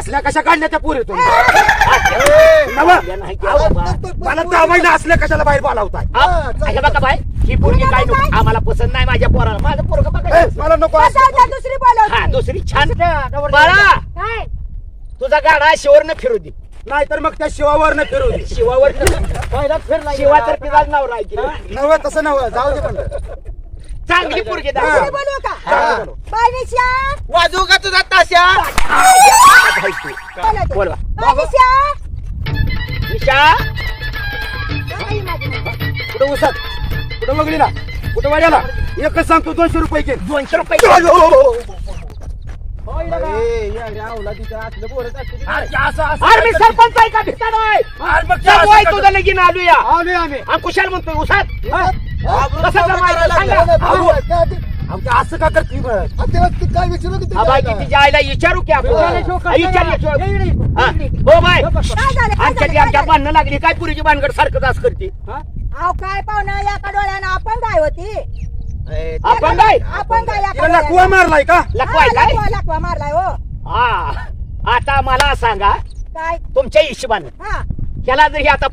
असल्या कशा काढल्या त्या पुरीतून नाही की बाबा. मला जावायला असल्या कशाला बाहेर बोलावताय हे बघा बाय ही पोरगी काय नको आम्हाला पसंत नाही माझ्या पोराला माझं पोरग बघा मला नको बसावता दुसरी बोलवते. हा दुसरी छान बाळा काय तुझा गाडा शिवरनं फिरू दे नाही तर मग त्या शिवावर न फिरू दे. शिवावर शिवा तर तिचा नवरा आहे की नव तसं नव जाऊ दे पण चांगली पोरगी दुसरी दाखव. बोलवू का हा. बायनिशा वाजवू का तुझा ताशा बोलवते. बोलवा बायनिशा निशा बाई माझी मुलगी. कुठं उसात कुठं वगळीला कुठं वाड्याला एकच सांगतो 200 रुपये घे 200 रुपये अरे मी सरपंच आहे का भिकार आहे तुझं लगीन आलूया आलोय आम्ही आणि कुशाल म्हणतोय उसात कसं जमायचं सांगा. आमच्या असं का करते काय विचारू की हा बाई तिच्या आईला विचारू की आपण हो बाय काय झालं काय आमच्या झालं, आमच्या काय भांडणं लागली काय पुरीची भानगड सारखं तास करते झालं? अहो काय पाहुणा याका डोळ्यानं आपण काय होती आपण काय आपण काय याका तिला कुवा डोळ्यानं? मारलाय का लकवाय काय लकवा मारलाय हो हा आता मला सांगा काय तुमच्या हिशोबानं हा ह्याला जर हे आता